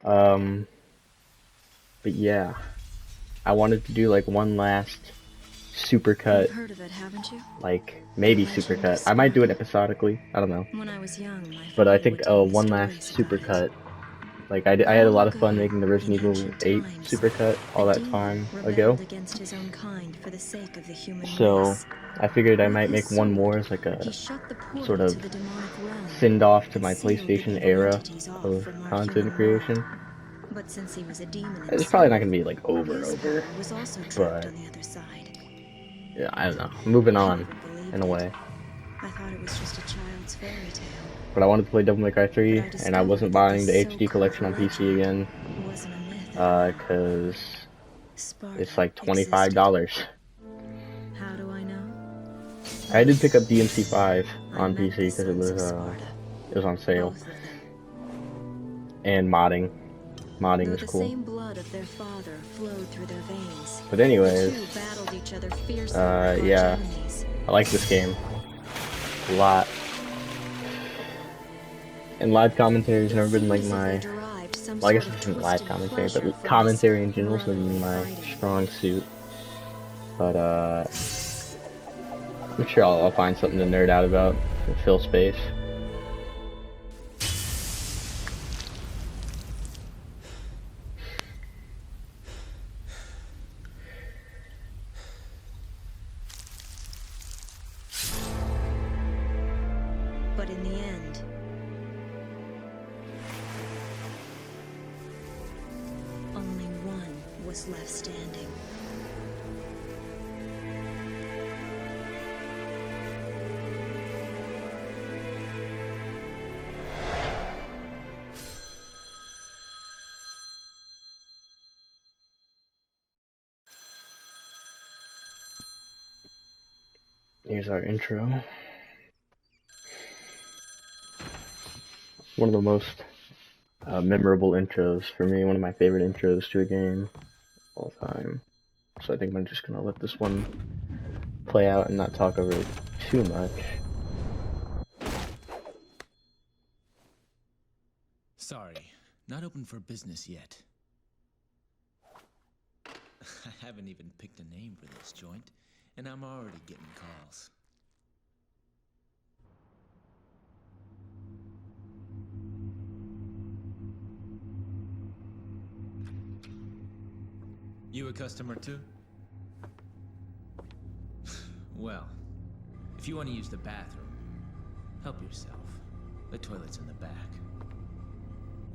Um, but yeah, I wanted to do like one last supercut, You've heard of it, haven't you? like maybe The Legend of supercut. I might do it Sparta. episodically. I don't know, When I was young, my but I father think would tell me one last stories about it. supercut. Like I had a Long lot of fun ago, making the in Resident Evil ancient 8 times, supercut a all that demon time ago. rebelled against his own kind for the sake of the human So race. I figured I With might his make one sword, more as like he a shut the sort portal of to the demonic realm send off to and my sealed the PlayStation evil era entities off of from our content human world. creation. But since he was a demon It's probably himself, not gonna be like over and his over, power was also trapped but on the other side. yeah, I don't know. Moving I on never in believed a it. way. I thought it was just a child's fairy tale. But I wanted to play Devil May Cry But 3, I and I wasn't discovered that buying this the HD so-called collection on PC legend again, wasn't a myth at all. cause it's Sparta like existed. $25. How do I know? I did pick up DMC5 I on met the PC because sons of Sparta, it was on sale, both of them. and modding Though is the cool. same blood of their father flowed through their veins, But the anyways, two battled each other fiercely like arch yeah, enemies. I like this game a lot. And live commentary has It never been like seems as my, though derived some well, I sort guess of this isn't live twisted commentary, pleasure but from this commentary in general has never been brotherly my fighting. strong suit. But I'm sure I'll find something to nerd out about and fill space. But in the end, only one was left standing. Here's our intro. One of the most memorable intros for me, one of my favorite intros to a game all time. So I think I'm just gonna let this one play out and not talk over it too much. Sorry, not open for business yet. I haven't even picked a name for this joint, and I'm already getting calls. You a customer too? Well, if you want to use the bathroom, help yourself. The toilet's in the back.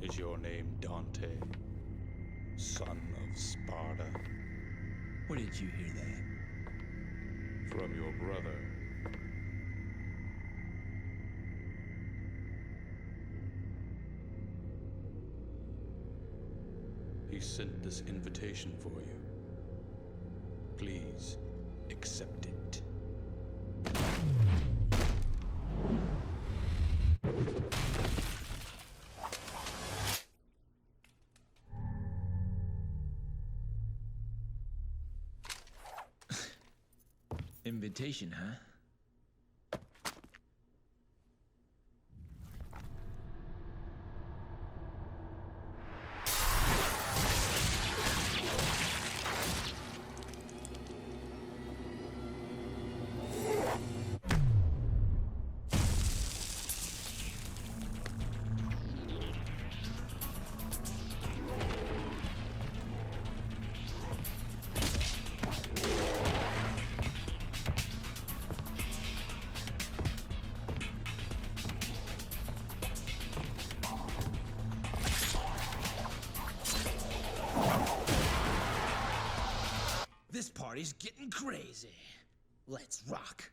Is your name Dante, son of Sparta? Where did you hear that? From your brother. He sent this invitation for you. Please, accept it. Invitation, huh? This party's getting crazy. Let's rock.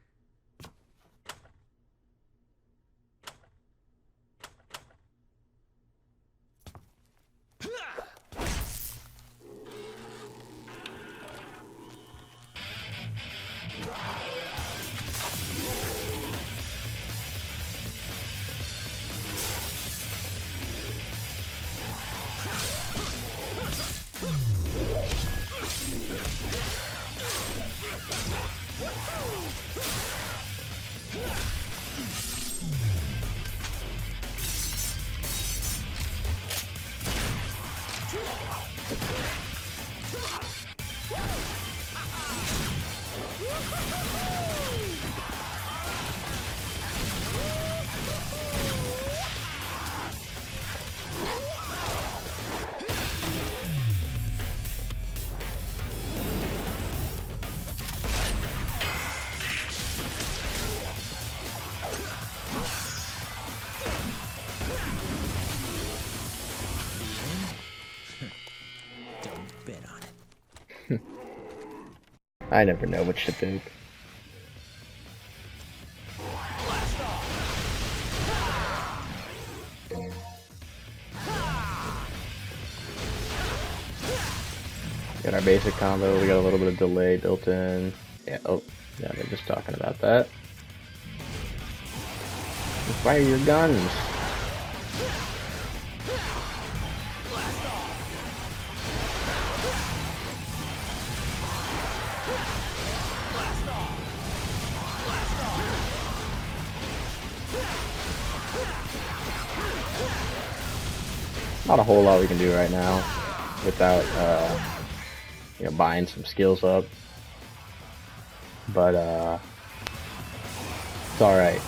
Don't bet on it. I never know which to pick. Got our basic combo, we got a little bit of delay built in. Yeah, oh, yeah, they're just talking about that. Fire your guns! Not a whole lot we can do right now without, you know, buying some skills up. But, it's alright.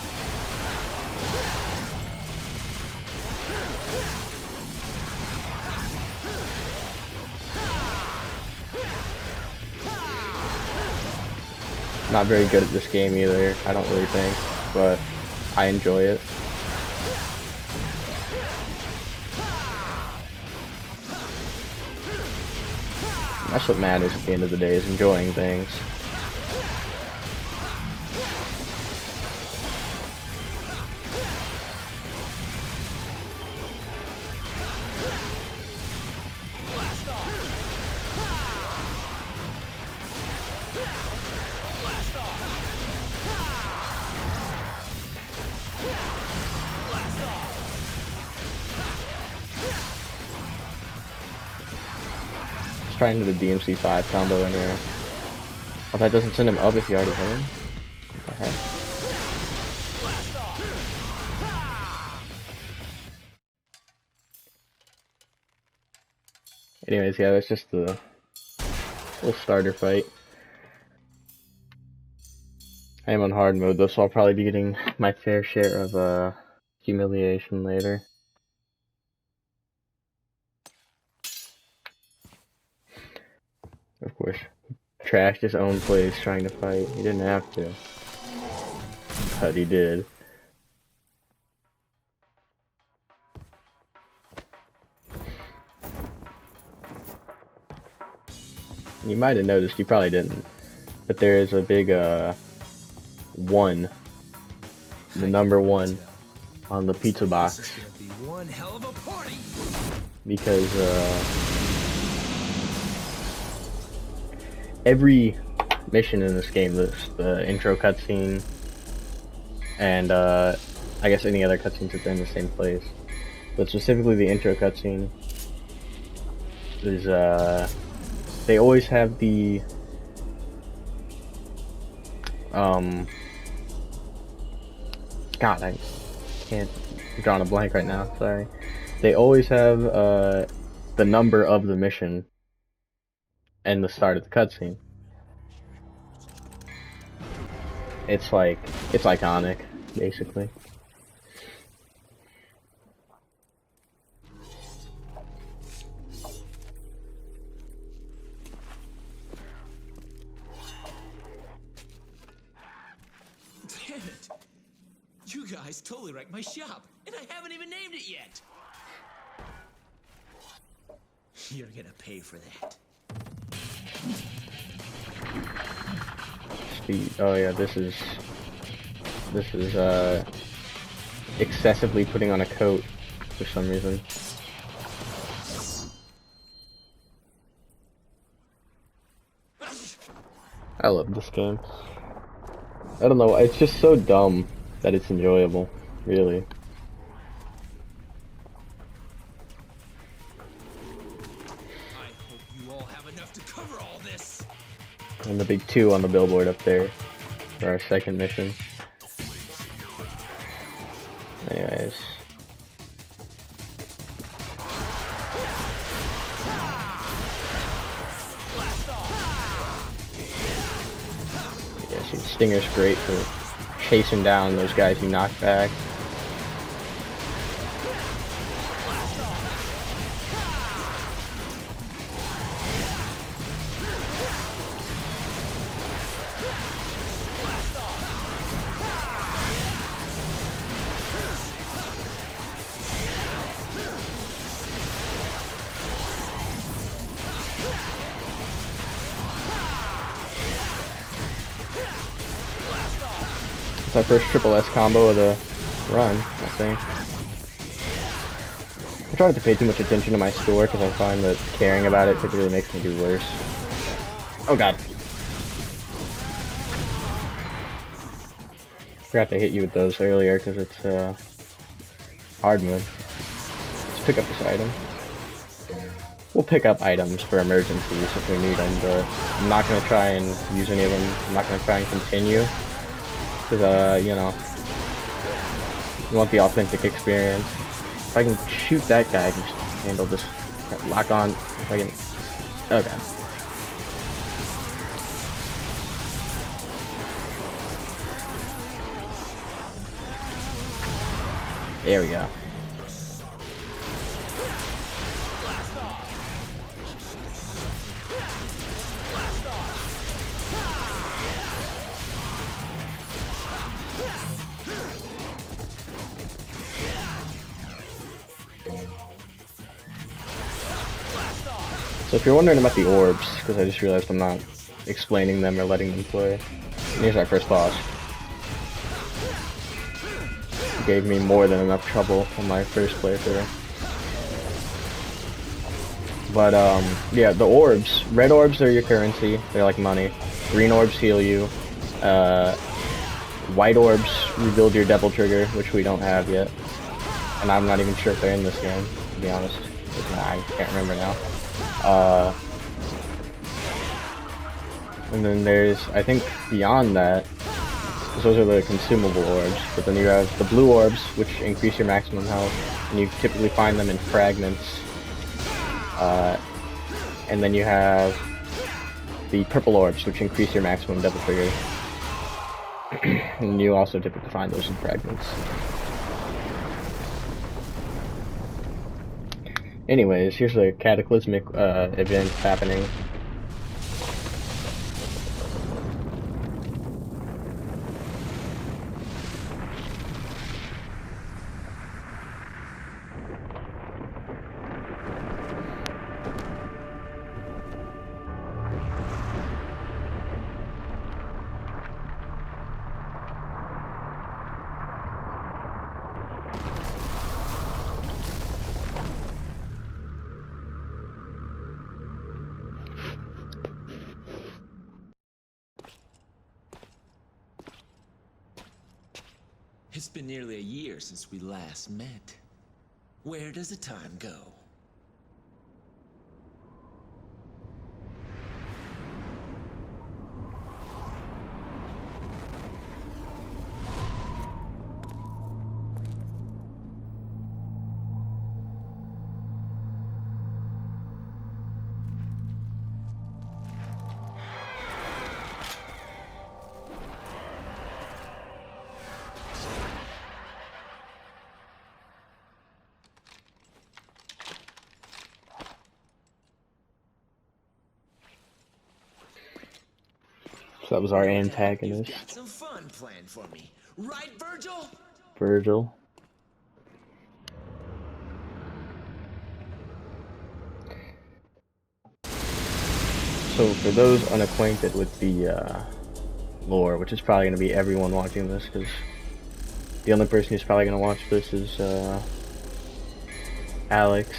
Not very good at this game either, I don't really think, but I enjoy it. That's what matters at the end of the day, is enjoying things. Let's try into the DMC5 combo in here. Oh, that doesn't send him up if you already hit him? What the heck? Anyways, yeah, that's just the little starter fight. I am on hard mode though, so I'll probably be getting my fair share of humiliation later. Of course, trashed his own place trying to fight. He didn't have to, but he did. You might have noticed, you probably didn't, but there is a big 1, the number 1 on the pizza box, This is gonna be one hell of a party. because every mission in this game, the intro cutscene, and I guess any other cutscenes that are in the same place, but specifically the intro cutscene, is they always have the God, I can't, I'm drawing a blank right now, sorry. They always have the number of the mission and the start of the cutscene. It's like, it's iconic, basically. Damn it! You guys totally wrecked my shop, and I haven't even named it yet. You're gonna pay for that. Speed. Oh yeah, this is excessively putting on a coat for some reason. I love this game. I don't know, it's just so dumb that it's enjoyable, really. I hope you all have enough to cover all this. And the big 2 on the billboard up there for our second mission. Anyways. Yes, he's Stinger's great for chasing down those guys you knock back. It's our first triple S combo of the run, I think. I try not to pay too much attention to my score because I find that caring about it typically makes me do worse. Oh god. Forgot to hit you with those earlier because it's hard mode. Let's pick up this item. We'll pick up items for emergencies if we need them, but I'm not going to try and use any of them. I'm not going to try and continue. Because, you know, you want the authentic experience. If I can shoot that guy, I can just handle this. Lock on. If I can. Okay. There we go. So if you're wondering about the orbs, because I just realized I'm not explaining them or letting them play, here's our first boss. It gave me more than enough trouble on my first playthrough. But yeah, the orbs. Red orbs are your currency. They're like money. Green orbs heal you. White orbs rebuild your double trigger, which we don't have yet. And I'm not even sure if they're in this game, to be honest. I can't remember now. And then there's, I think beyond that, those are the consumable orbs, but then you have the blue orbs, which increase your maximum health, and you typically find them in fragments. And then you have the purple orbs, which increase your maximum double trigger. And you also typically find those in fragments. Anyways, here's a cataclysmic event happening. It's been nearly a year since we last met. Where does the time go? So that was our You've antagonist, got some fun planned for me, right, Virgil? Virgil. So for those unacquainted with the lore, which is probably going to be everyone watching this, because the only person who's probably going to watch this is Alex,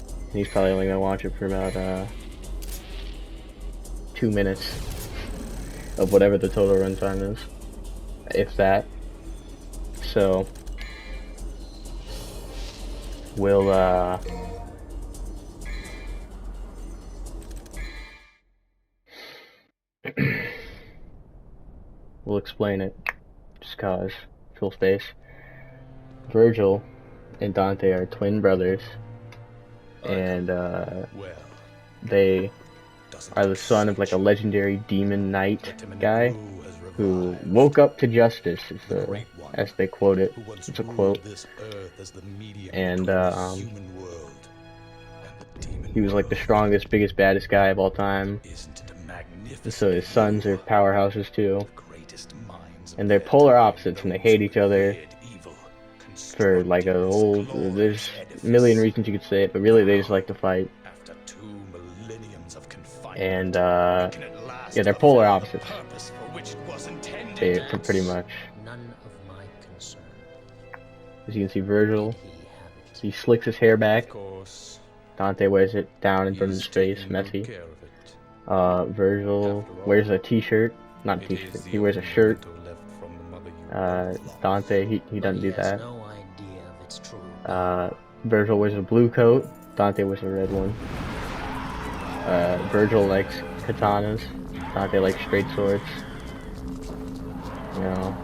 and he's probably only going to watch it for about 2 minutes of whatever the total runtime is, if that. So we'll we'll explain it, just cause. Full space. Virgil and Dante are twin brothers, and Well, they are the son of like a legendary demon knight guy who woke up to justice, as they quote it. It's a quote. And he was like the strongest, biggest, baddest guy of all time. So his sons are powerhouses too. And they're polar opposites, and they hate each other for like a whole... There's a million reasons you could say it, but really they just like to fight. And yeah, they're polar opposites. Pretty much. As you can see, Virgil, he slicks his hair back. Dante wears it down in front of his face, messy. Virgil wears a t-shirt. Not a t-shirt, he wears a shirt. Dante, he doesn't do that. Virgil wears a blue coat. Dante wears a red one. Virgil likes katanas. Dante likes straight swords. You know.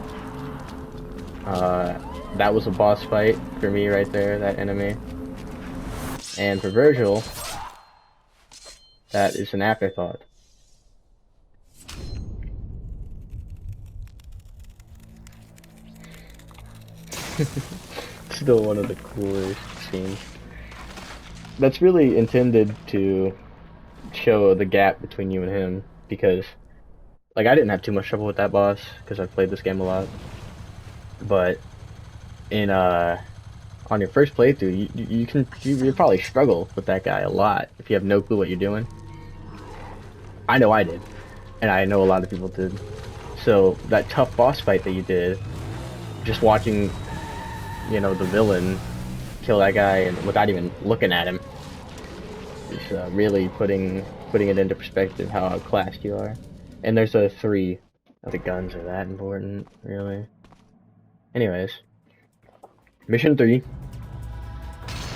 That was a boss fight for me right there, that enemy. And for Virgil, that is an afterthought. Still one of the coolest scenes. That's really intended to show the gap between you and him, because like I didn't have too much trouble with that boss because I've played this game a lot. But in on your first playthrough, you probably struggle with that guy a lot if you have no clue what you're doing. I know I did, and I know a lot of people did. So that tough boss fight that you did, just watching, you know, the villain kill that guy and without even looking at him, is really putting it into perspective how outclassed you are. And there's a 3. The guns are that important, really. Anyways, mission 3.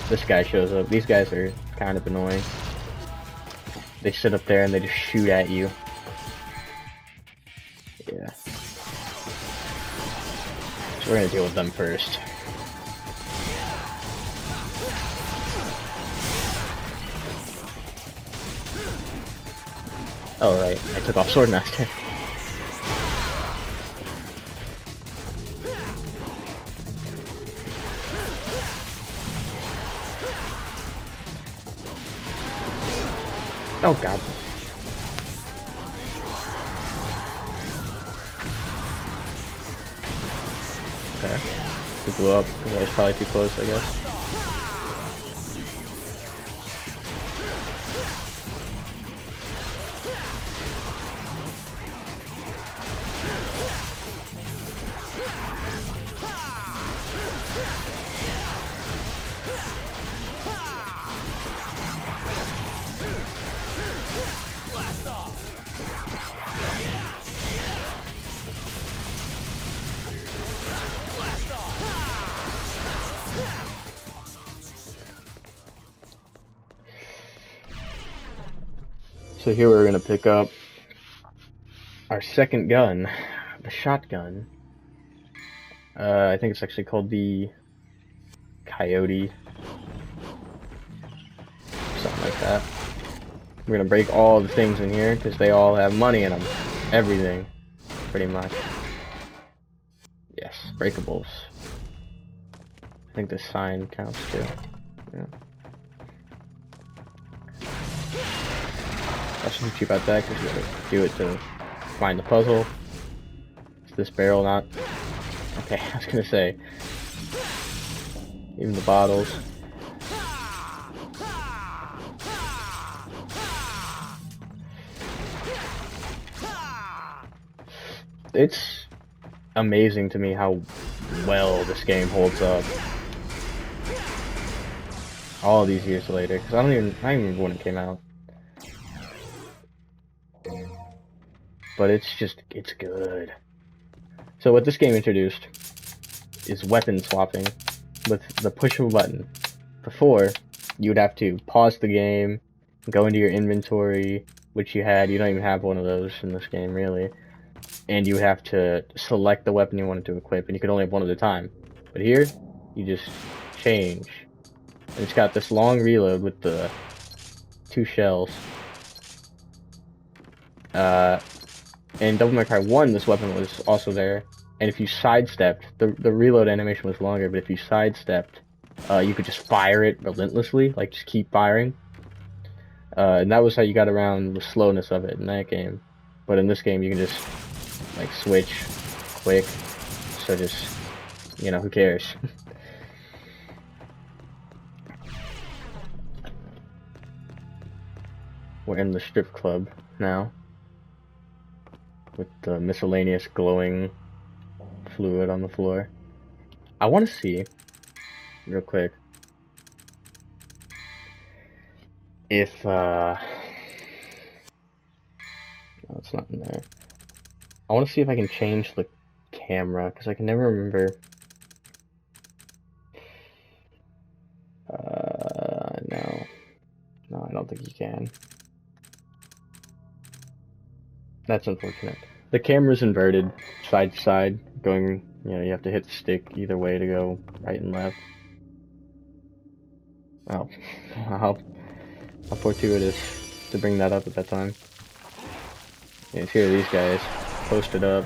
This guy shows up. These guys are kind of annoying. They sit up there and they just shoot at you. Yeah. So we're gonna deal with them first. Oh right, I took off Swordmaster. Oh god. Okay. It blew up because I was probably too close, I guess. So here we're gonna pick up our second gun, the shotgun. I think it's actually called the Coyote, something like that. We're gonna break all the things in here because they all have money in them, everything, pretty much. Yes, breakables. I think the sign counts too. Yeah. I shouldn't cheap about that because we gotta do it to find the puzzle. Is this barrel not? Okay, I was gonna say. Even the bottles. It's amazing to me how well this game holds up. All these years later, because I don't even remember when it came out. But it's good. So what this game introduced is weapon swapping with the push of a button. Before, you would have to pause the game, go into your inventory, which you don't even have one of those in this game really, and you would have to select the weapon you wanted to equip, and you could only have one at a time. But here, you just change. And it's got this long reload with the 2 shells. In Devil May Cry 1, this weapon was also there, and if you sidestepped, the reload animation was longer, but if you sidestepped, you could just fire it relentlessly, like just keep firing. And that was how you got around the slowness of it in that game. But in this game, you can just, like, switch quick, so just, you know, who cares? We're in the strip club now, with the miscellaneous glowing fluid on the floor. I want to see, real quick, if, no, it's not in there. I want to see if I can change the camera, because I can never remember. No. No, I don't think you can. That's unfortunate. The camera's inverted, side to side, going, you know, you have to hit the stick either way to go right and left. Oh, how fortuitous to bring that up at that time. Yeah, here are these guys posted up.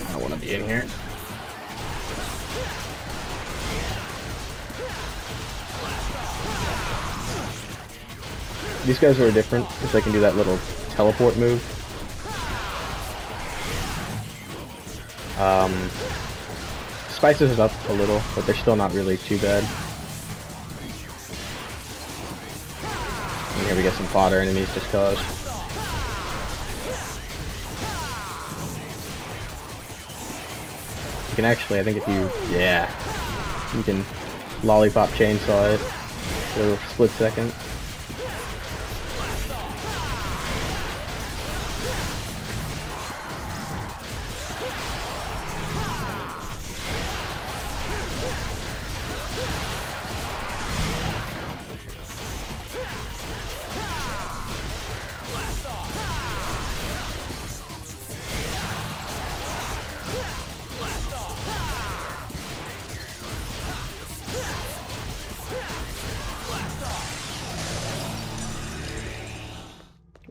I don't want to be in here. These guys are different because they can do that little teleport move. Spices it up a little, but they're still not really too bad. And here we get some fodder enemies just cause. You can actually, I think if you, yeah, you can lollipop chainsaw it for a split second.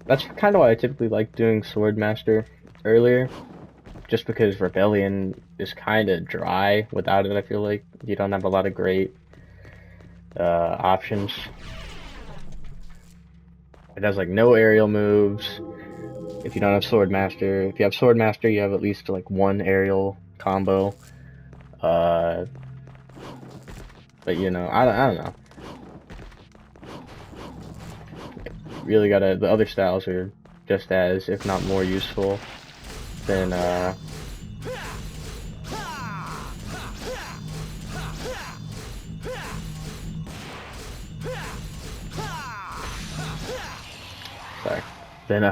That's kind of why I typically like doing Swordmaster earlier, just because Rebellion is kind of dry without it. I feel like you don't have a lot of great options. It has like no aerial moves if you don't have Swordmaster. If you have Swordmaster, you have at least like one aerial combo. But you know, I don't know. Really gotta, the other styles are just as, if not more useful than, sorry, than,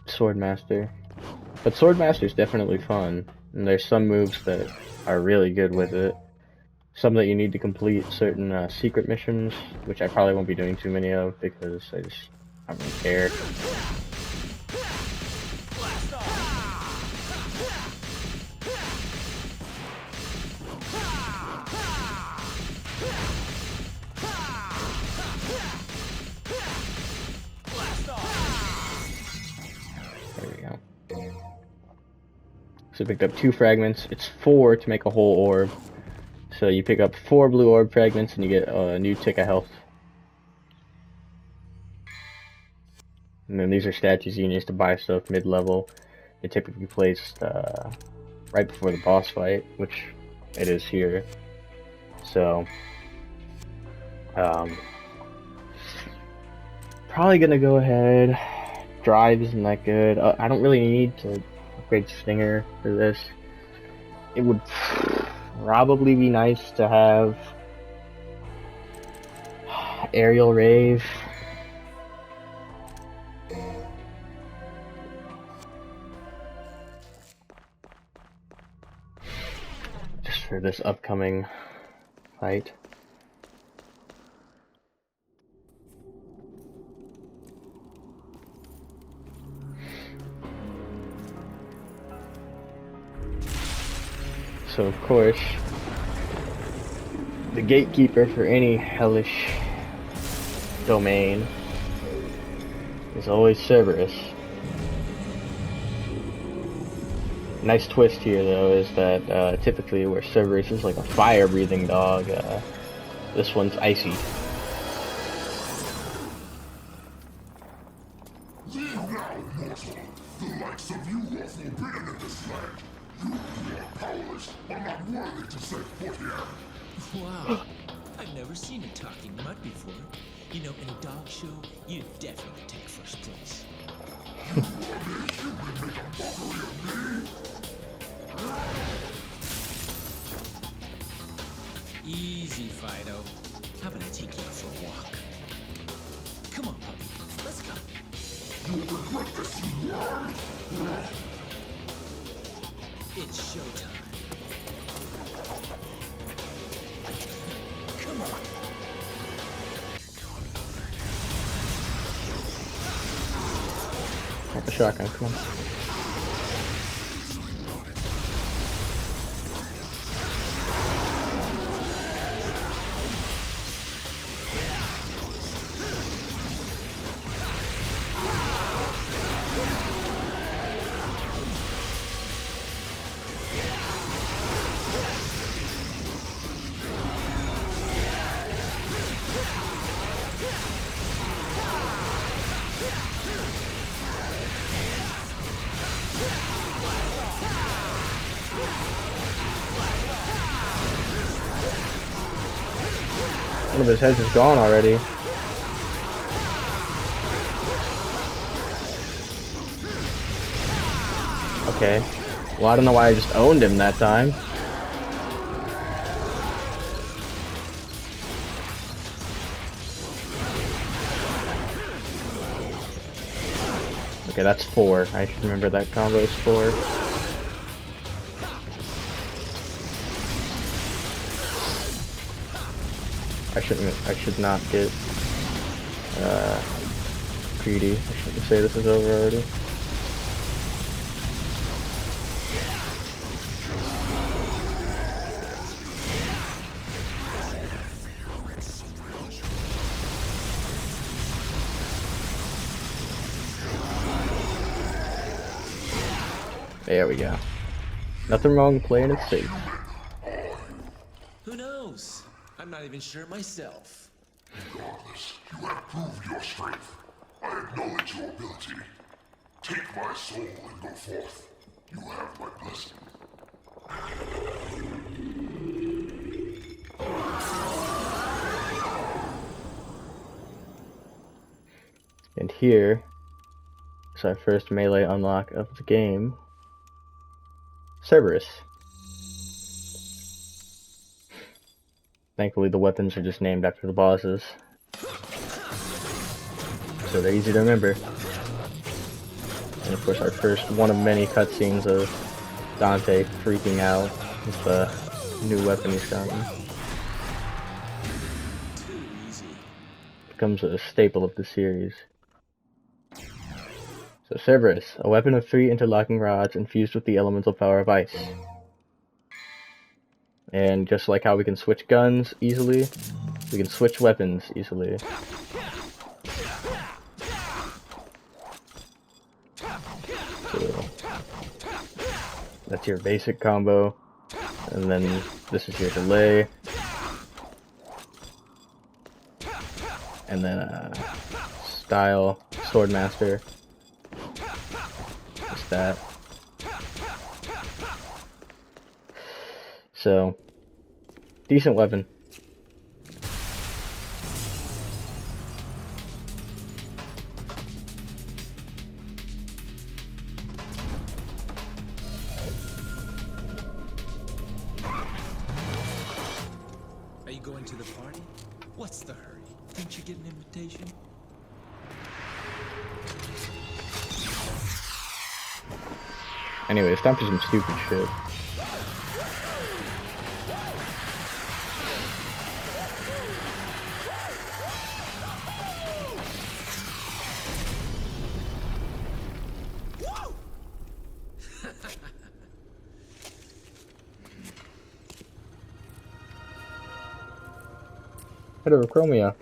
Swordmaster. But Swordmaster is definitely fun, and there's some moves that are really good with it. Some that you need to complete certain secret missions, which I probably won't be doing too many of because I don't really care. There we go. So I picked up 2 fragments. It's 4 to make a whole orb. So you pick up 4 blue orb fragments and you get a new tick of health. And then these are statues you can use to buy stuff mid-level. They're typically placed right before the boss fight, which it is here. So, probably gonna go ahead. Drive isn't that good. I don't really need to upgrade Stinger for this. It would probably be nice to have Aerial Rave. Just for this upcoming fight. So of course, the gatekeeper for any hellish domain is always Cerberus. Nice twist here, though, is that typically where Cerberus is like a fire-breathing dog, this one's icy. Leave now, mortal. The likes of you are forbidden in this land. You who are powerless are not worthy to set foot here. Wow. I've never seen a talking mutt before. You know, in a dog show, you'd definitely take first place. You want a human make a mockery of me? Easy, Fido. How about I take you out for a walk? Come on, puppy. Let's go. You'll regret this, you worm! It's showtime. Come on. Pop a shotgun, come on. One of his heads is gone already. Okay. Well, I don't know why I just owned him that time. Okay, that's 4. I should remember that combo is 4. I should not get greedy. I shouldn't say this is over already. There we go. Nothing wrong with playing it safe. Who knows? I'm not even sure myself. Regardless, you have proved your strength. I acknowledge your ability. Take my soul and go forth. You have my blessing. And here is our first melee unlock of the game. Cerberus. Thankfully, the weapons are just named after the bosses, so they're easy to remember. And of course, our first one of many cutscenes of Dante freaking out with the new weapon he's gotten. Too easy. Becomes a staple of the series. So Cerberus, a weapon of 3 interlocking rods infused with the elemental power of ice. And just like how we can switch guns easily, we can switch weapons easily. So that's your basic combo, and then this is your delay, and then style, Swordmaster, just that. So, decent weapon. Are you going to the party? What's the hurry? Didn't you get an invitation? Anyway, it's time for some stupid shit. Heterochromia.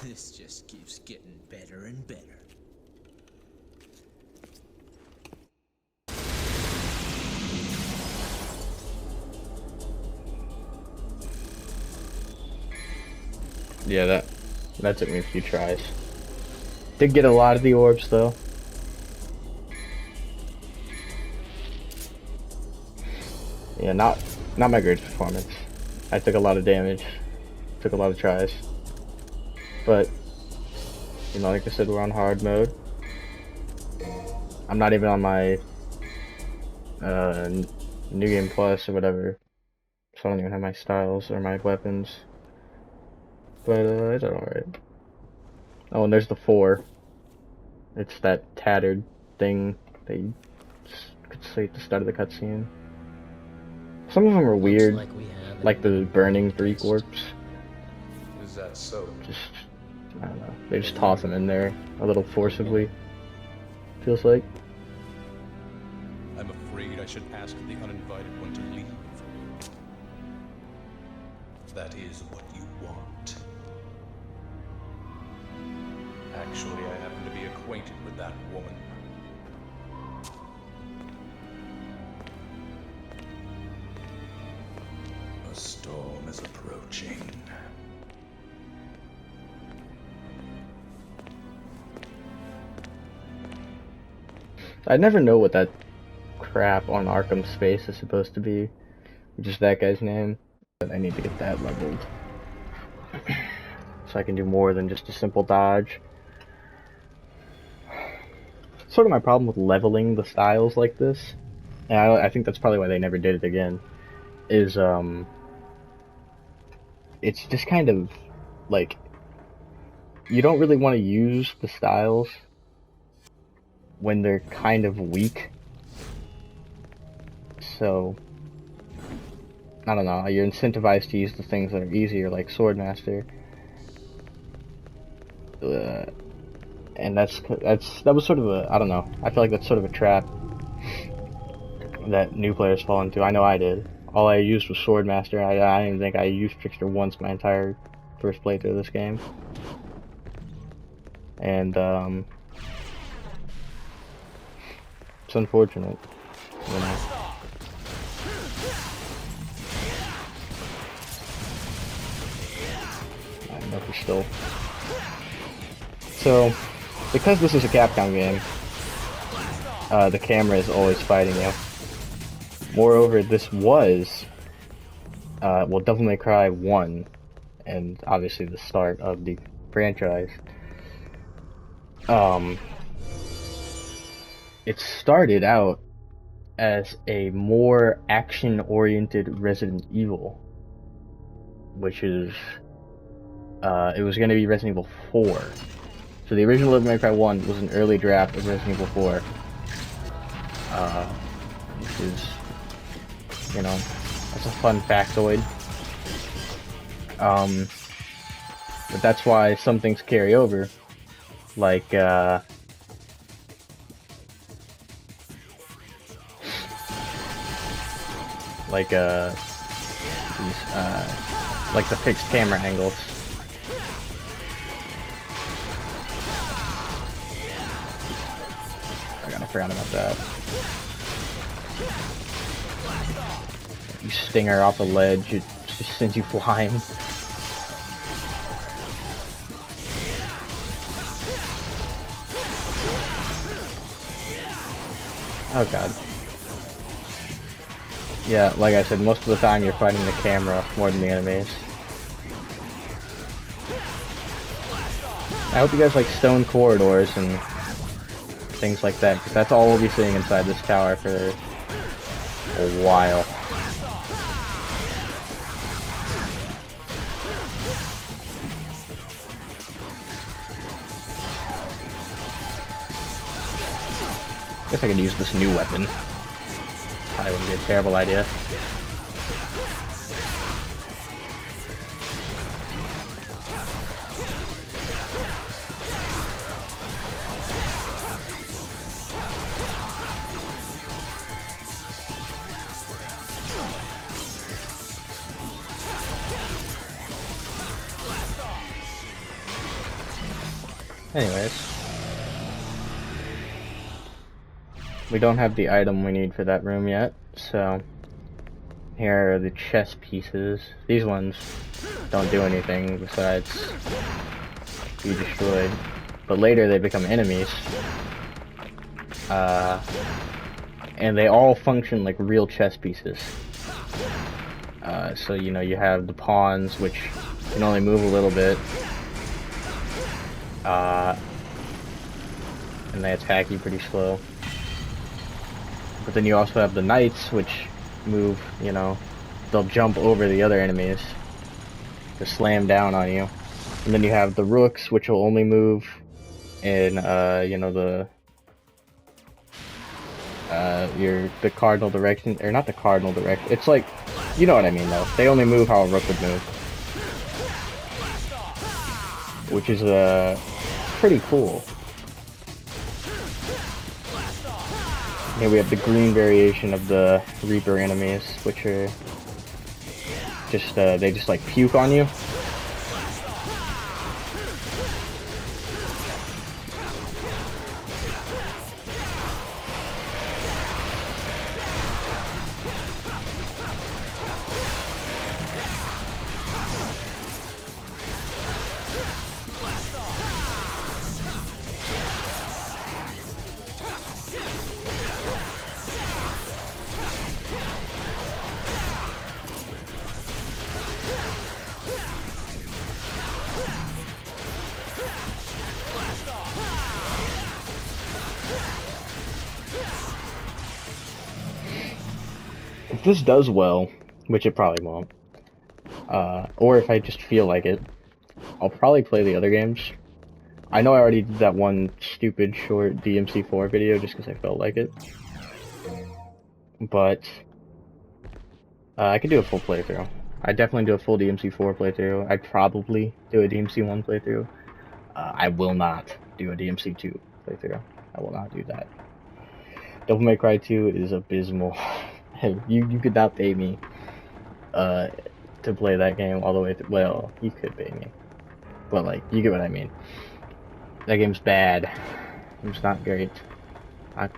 This just keeps getting better and better. Yeah, that took me a few tries. Did get a lot of the orbs though. Yeah, not my greatest performance. I took a lot of damage, took a lot of tries. But you know, like I said, we're on hard mode. I'm not even on my New Game Plus or whatever, so I don't even have my styles or my weapons. But it's alright. Oh, and there's the 4. It's that tattered thing that you could see at the start of the cutscene. Some of them are weird, like the burning 3 corpse. Is that so? Just, I don't know, they just toss them in there a little forcibly, feels like. I'm afraid I should ask the uninvited one to leave. That is what you want. Actually, I happen to be acquainted with that woman. A storm is approaching. I never know what that crap on Arkham Space is supposed to be. Just that guy's name. But I need to get that leveled. So I can do more than just a simple dodge. Sort of my problem with leveling the styles like this, and I think that's probably why they never did it again, is it's just kind of like you don't really want to use the styles when they're kind of weak. So I don't know, you're incentivized to use the things that are easier, like Swordmaster. And that was sort of a, I don't know, I feel like that's sort of a trap that new players fall into. I know I did. All I used was Swordmaster. I didn't even think I used Trickster once my entire first playthrough of this game. And it's unfortunate, you know. I don't know if we're still. So, because this is a Capcom game, the camera is always fighting you. Moreover, this was, well, Devil May Cry 1, and obviously the start of the franchise. It started out as a more action-oriented Resident Evil, which is, it was going to be Resident Evil 4. So the original Devil May Cry 1 was an early draft of Resident Evil 4, which is, you know, that's a fun factoid. But that's why some things carry over, like, like the fixed camera angles. I forgot about that. You stinger off the ledge, it just sends you flying. Oh god. Yeah, like I said, most of the time you're fighting the camera more than the enemies. I hope you guys like stone corridors and things like that, because that's all we'll be seeing inside this tower for a while. Guess I could use this new weapon. Probably wouldn't be a terrible idea. Anyways. We don't have the item we need for that room yet, so here are the chess pieces. These ones don't do anything besides be destroyed, but later they become enemies, and they all function like real chess pieces. So you know, you have the pawns, which can only move a little bit, and they attack you pretty slow. But then you also have the knights, which move, you know, they'll jump over the other enemies to slam down on you. And then you have the rooks, which will only move in, you know, the cardinal direction, or not the cardinal direction. It's like, you know what I mean, though. They only move how a rook would move, which is pretty cool. Here we have the green variation of the Reaper enemies, which are just, they just like puke on you. If this does well, which it probably won't, or if I just feel like it, I'll probably play the other games. I know I already did that one stupid short DMC4 video just because I felt like it, but I could do a full playthrough. I'd definitely do a full DMC4 playthrough. I'd probably do a DMC1 playthrough. I will not do a DMC2 playthrough. I will not do that. Devil May Cry 2 is abysmal. You could not pay me to play that game all the way through. Well, you could pay me, but like, you get what I mean. That game's bad. It's not great.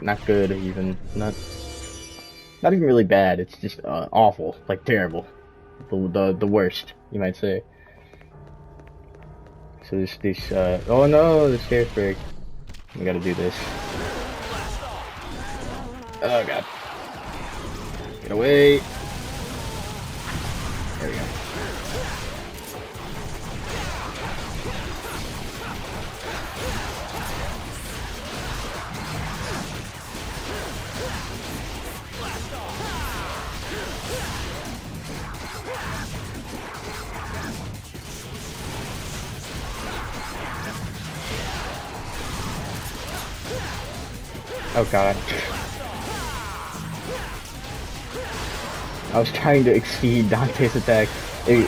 Not good even. Not even really bad. It's just awful, like terrible. The worst, you might say. So this oh no, the stairs break. We gotta do this. Oh god. Get away. There we go. Oh god. I was trying to exceed Dante's attack. That's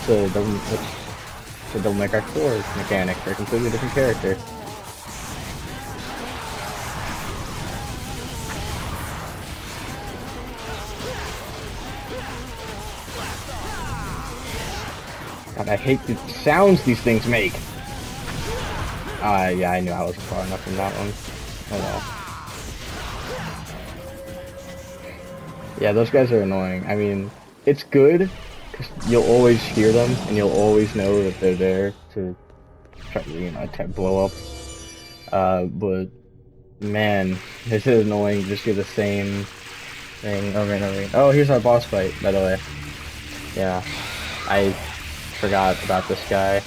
a Devil May Cry 4 mechanic for a completely different character. God, I hate the sounds these things make. Yeah, I knew I wasn't far enough from that one. Oh well. Yeah, those guys are annoying. I mean, it's good, because you'll always hear them, and you'll always know that they're there to try to, you know, blow up. But, man, this is annoying to just do the same thing over and over again. Oh, here's our boss fight, by the way. Yeah, I forgot about this guy.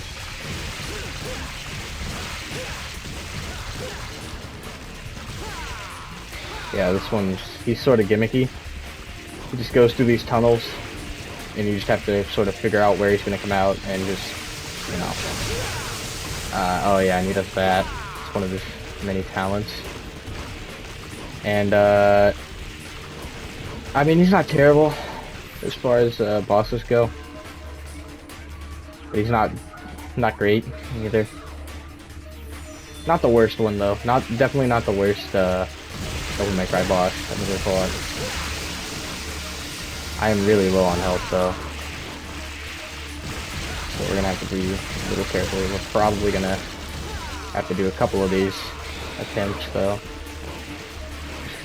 Yeah, this one's, he's sort of gimmicky. He just goes through these tunnels, and you just have to sort of figure out where he's going to come out, and just, you know. Oh yeah, I need a bat. It's one of his many talents. And, I mean, he's not terrible as far as bosses go. But he's not great either. Not the worst one though. Definitely not the worst Devil May Cry boss I've ever fought. I am really low on health though. So we're gonna have to be a little careful. We're probably gonna have to do a couple of these attempts though.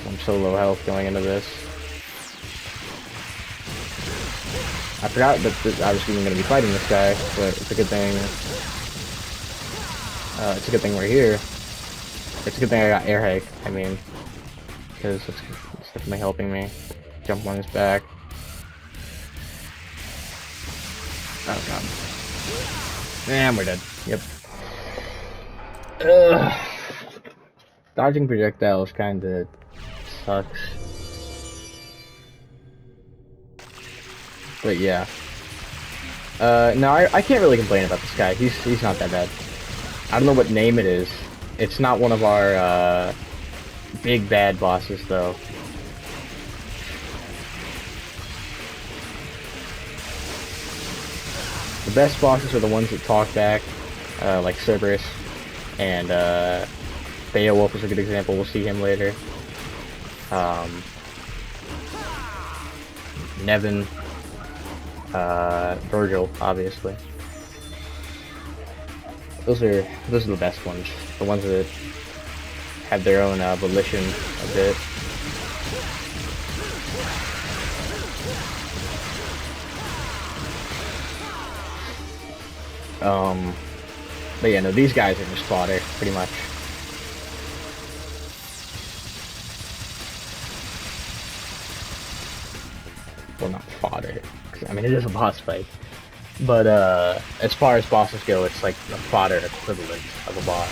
I'm so low health going into this. I forgot that I was even gonna be fighting this guy, but it's a good thing. It's a good thing we're here. It's a good thing I got air hike. I mean, because it's definitely helping me. Jump on his back. Oh god. And we're dead. Yep. Dodging projectiles kinda sucks. But yeah. No, I can't really complain about this guy. He's not that bad. I don't know what name it is. It's not one of our big bad bosses though. The best bosses are the ones that talk back, like Cerberus, and Beowulf is a good example. We'll see him later. Nevin, Virgil, obviously. Those are the best ones. The ones that have their own volition a bit. But yeah, no, these guys are just fodder, pretty much. Well, not fodder, 'cause, I mean, it is a boss fight. But, as far as bosses go, it's like the fodder equivalent of a boss.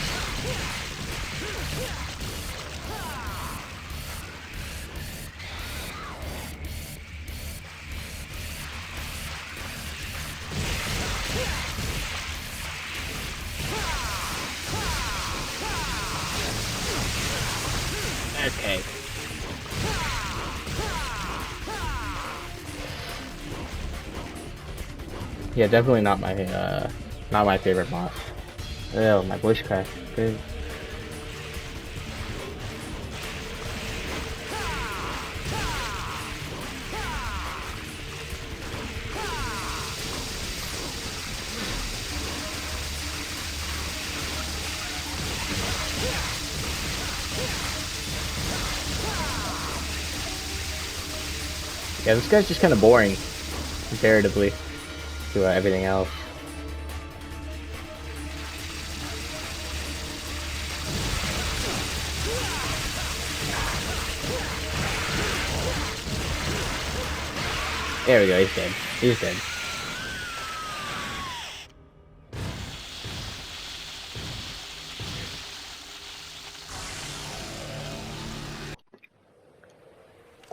Okay. Yeah, definitely not my favorite boss. Oh, my voice cracked. Good. Yeah, this guy's just kind of boring, comparatively to everything else. There we go, he's dead. He's dead.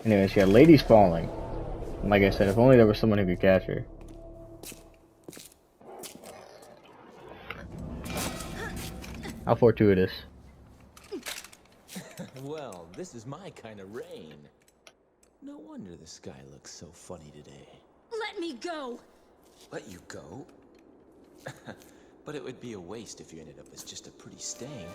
Anyways, yeah, Lady's falling. And like I said, if only there was someone who could catch her. How fortuitous. Well, this is my kind of rain. No wonder the sky looks so funny today. Let me go! Let you go? But it would be a waste if you ended up as just a pretty stain.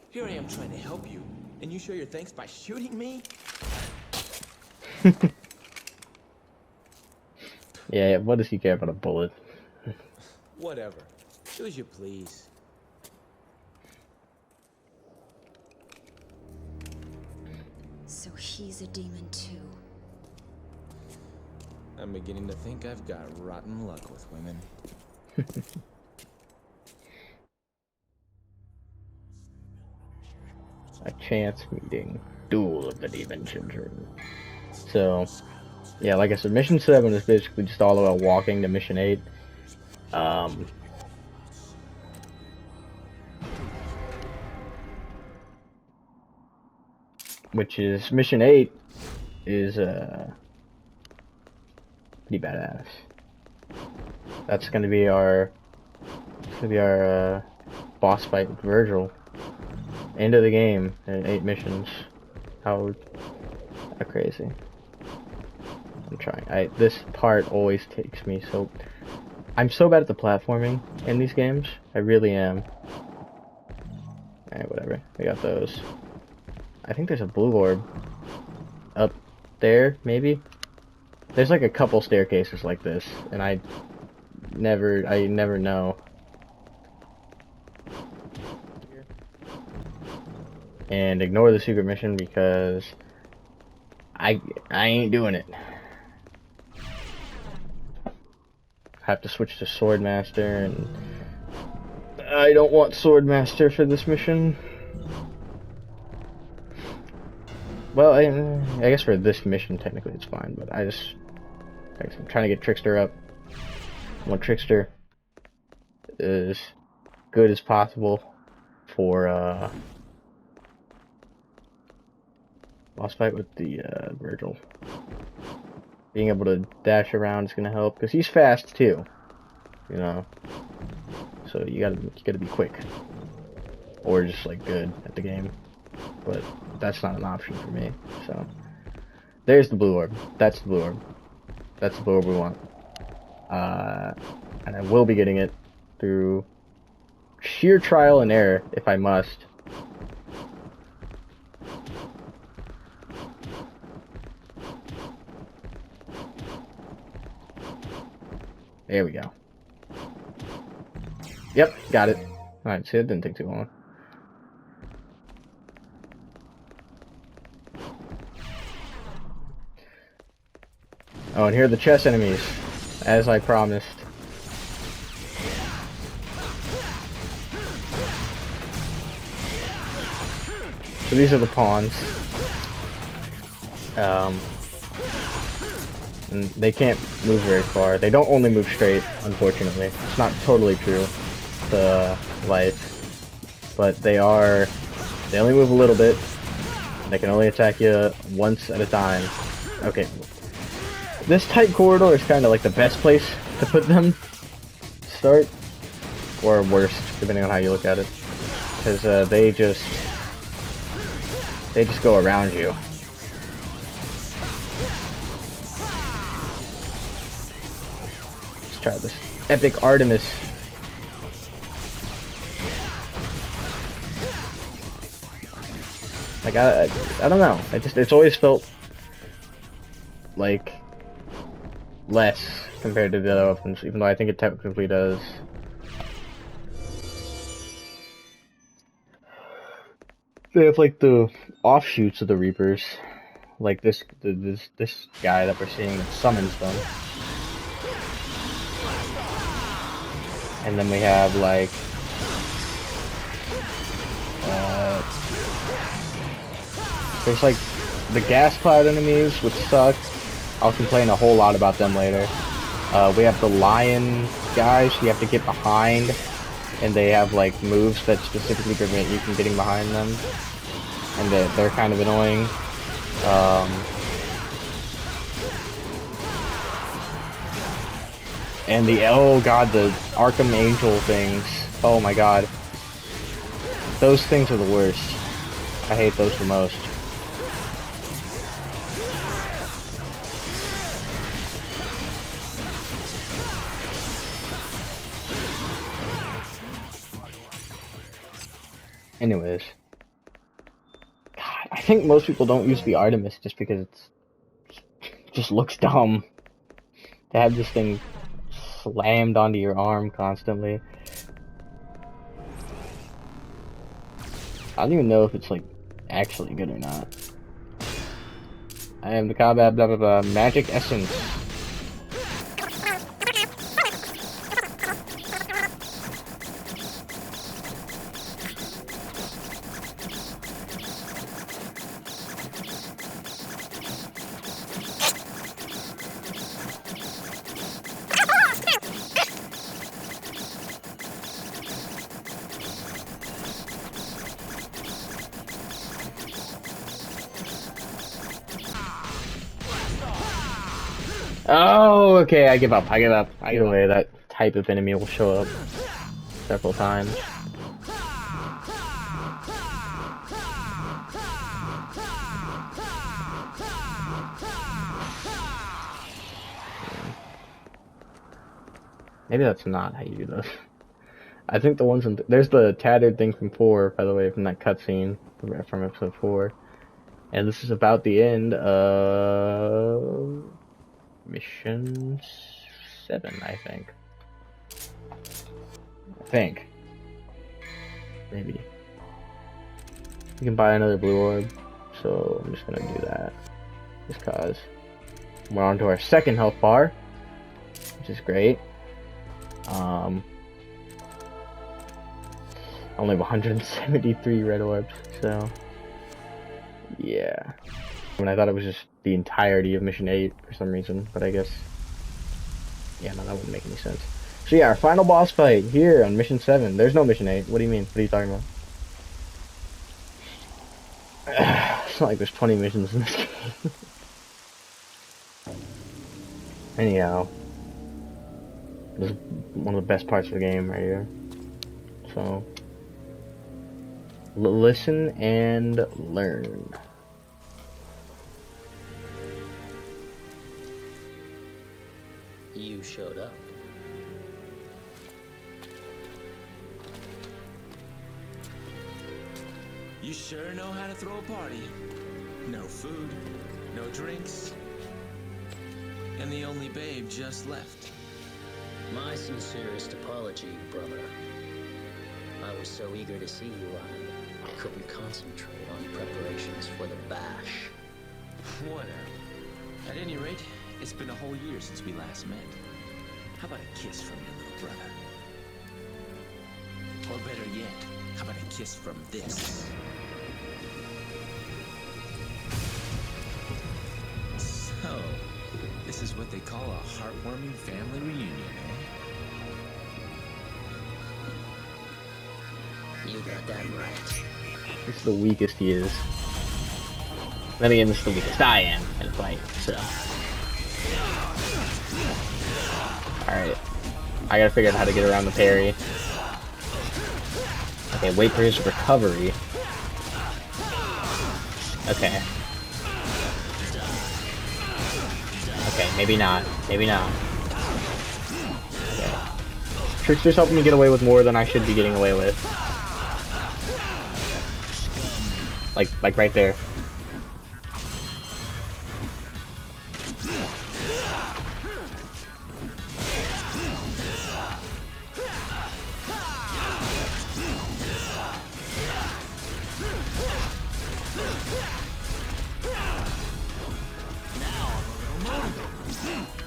Here I am trying to help you, and you show your thanks by shooting me? Yeah, what does he care about a bullet? Whatever. Do as you please. So he's a demon too. I'm beginning to think I've got rotten luck with women. A chance meeting. Duel of the Demon Children. So, yeah, like I said, Mission 7 is basically just all about walking to Mission 8. Which is, Mission 8 is, pretty badass. That's gonna be our, boss fight with Virgil. End of the game in 8 missions. How crazy. I'm trying. This part always takes me so I'm so bad at the platforming in these games. I really am. Alright, whatever. I got those. I think there's a blue orb up there, maybe? There's like a couple staircases like this, and I never know. And ignore the secret mission because I ain't doing it. Have to switch to Swordmaster, and I don't want Swordmaster for this mission. Well, I guess for this mission technically it's fine, but I'm trying to get Trickster up. I want Trickster as good as possible for boss fight with the Virgil. Being able to dash around is gonna help because he's fast too, you know. So you gotta be quick, or just like good at the game. But that's not an option for me. So there's the blue orb. That's the blue orb. That's the blue orb we want. And I will be getting it through sheer trial and error if I must. There we go. Yep, got it. Alright, see, it didn't take too long. Oh, and here are the chess enemies, as I promised. So these are the pawns. And they can't move very far. They don't only move straight, unfortunately. It's not totally true to life, but they only move a little bit. They can only attack you once at a time. Okay. This tight corridor is kind of like the best place to put them. Start. Or worst, depending on how you look at it. Because they just go around you. Let's try this epic Artemis. Like I don't know. It's always felt like less compared to the other weapons, even though I think it technically does. They have like the offshoots of the Reapers, like this guy that we're seeing that summons them, and then we have like there's like the gas cloud enemies, which suck. I'll complain a whole lot about them later. We have the lion guys you have to get behind, and they have like moves that specifically prevent you from getting behind them, and they're kind of annoying. And oh god, the Arkham Angel things. Oh my god. Those things are the worst. I hate those the most. Anyways, God, I think most people don't use the Artemis just because it just looks dumb to have this thing slammed onto your arm constantly. I don't even know if it's like actually good or not. I am the combat blah blah blah magic essence. Oh, okay, I give up. Either way, that type of enemy will show up several times. Maybe that's not how you do those. I think the ones in there's the tattered thing from 4, by the way, from that cutscene from episode 4, and this is about the end of mission 7, I think. Maybe. You can buy another blue orb, so I'm just gonna do that. Just cause. We're on to our second health bar, which is great. I only have 173 red orbs, so yeah. I mean, I thought it was just the entirety of mission 8 for some reason, but I guess, yeah, no, that wouldn't make any sense. So yeah, our final boss fight here on mission 7. There's no mission 8. What do you mean? What are you talking about? It's not like there's 20 missions in this game. Anyhow, this is one of the best parts of the game right here. So, listen and learn. You showed up. You sure know how to throw a party. No food, no drinks, and the only babe just left. My sincerest apology, brother. I was so eager to see you, I couldn't concentrate on preparations for the bash. Whatever. At any rate, it's been a whole year since we last met. How about a kiss from your little brother? Or better yet, how about a kiss from this? So, this is what they call a heartwarming family reunion, eh? You got that right. This is the weakest he is. Then again, this is the weakest I am in a fight, so. Alright. I gotta figure out how to get around the parry. Okay, wait for his recovery. Okay. Okay, maybe not. Maybe not. Okay. Trickster's helping me get away with more than I should be getting away with. Like right there.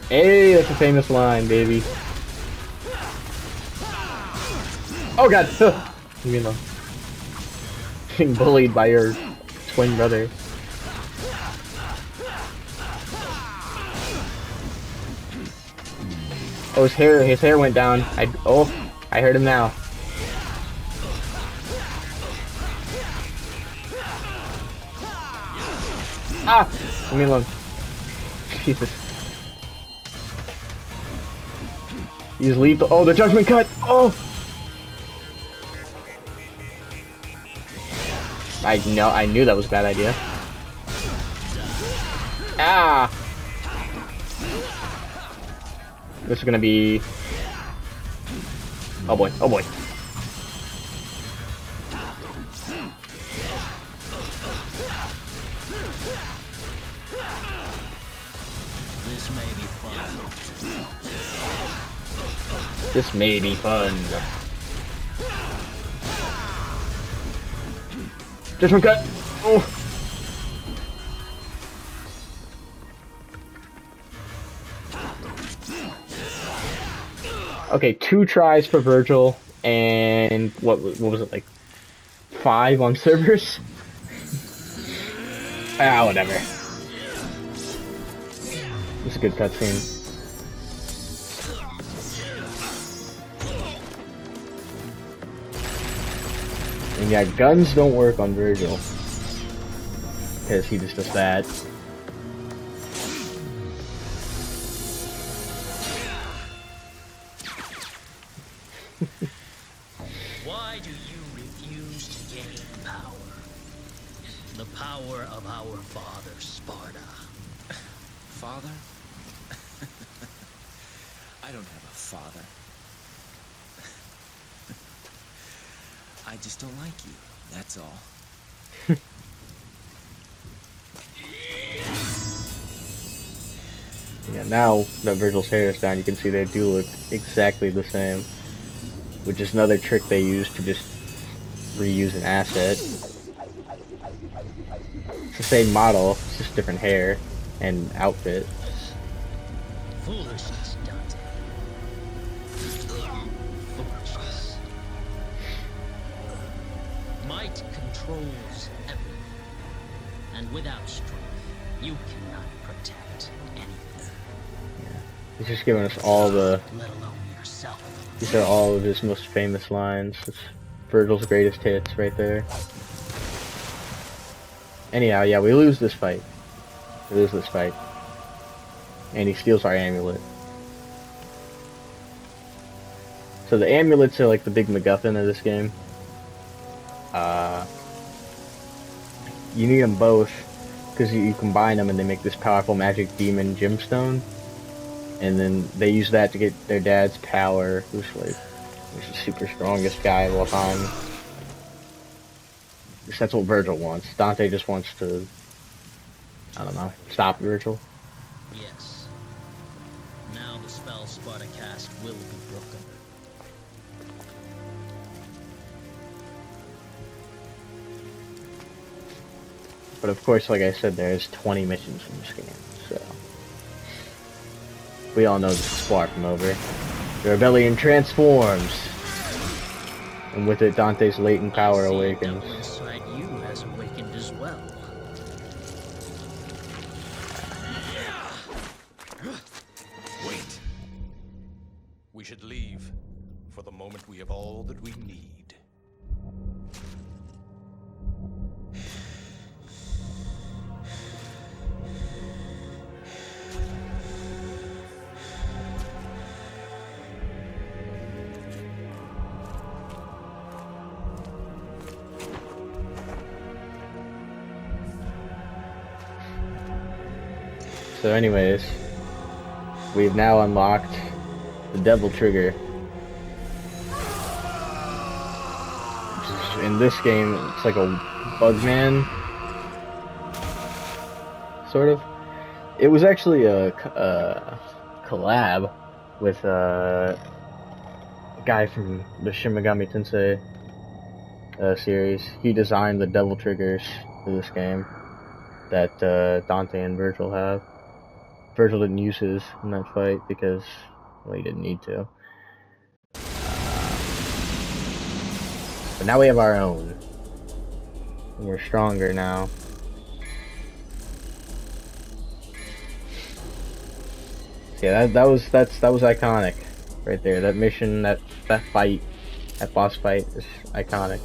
Hey, that's a famous line, baby. Oh god! You know, being bullied by your twin brother. Oh, his hair went down. I heard him now. Ah! Leave me alone. Jesus. He's lethal. Oh, the judgment cut! Oh! I knew that was a bad idea. Ah! This is gonna be... Oh boy, oh boy. This may be fun. This may be fun. Judgment cut! Oh! Okay, 2 tries for Virgil, and what was it, like 5 on servers? Ah, whatever. It's a good cutscene. And yeah, guns don't work on Virgil, because he just does that. Why do you refuse to gain power? The power of our father, Sparta. Father? I don't have a father. I just don't like you. That's all. Yeah, now that Virgil's hair is down, you can see they do look exactly the same. Which is another trick they use to just reuse an asset. It's the same model, it's just different hair and outfit. Foolishness, Dante. Foolishness. Might controls everything. And without strength, you cannot protect anything. He's just giving us all the... Let alone yourself. These are all of his most famous lines. It's Virgil's greatest hits right there. Anyhow, yeah, we lose this fight. We lose this fight. And he steals our amulet. So the amulets are like the big MacGuffin of this game. You need them both because you combine them and they make this powerful magic demon gemstone. And then they use that to get their dad's power, who's the super strongest guy of all time. That's what Virgil wants. Dante just wants to, I don't know, stop Virgil. Yes. Now the spell Sparta cast will be broken. But of course, like I said, there's 20 missions in this game, so... We all know this is far from over. The rebellion transforms! And with it, Dante's latent power awakens. The devil inside you has awakened as well. Wait. We should leave. For the moment, we have all that we need. So anyways, we've now unlocked the Devil Trigger. Which is, in this game, it's like a Bugman, sort of. It was actually a collab with a guy from the Shin Megami Tensei series. He designed the Devil Triggers for this game that Dante and Virgil have. Virgil didn't use his in that fight because, well, he didn't need to. But now we have our own. And we're stronger now. Yeah, that was iconic right there. That mission, that fight, that boss fight is iconic.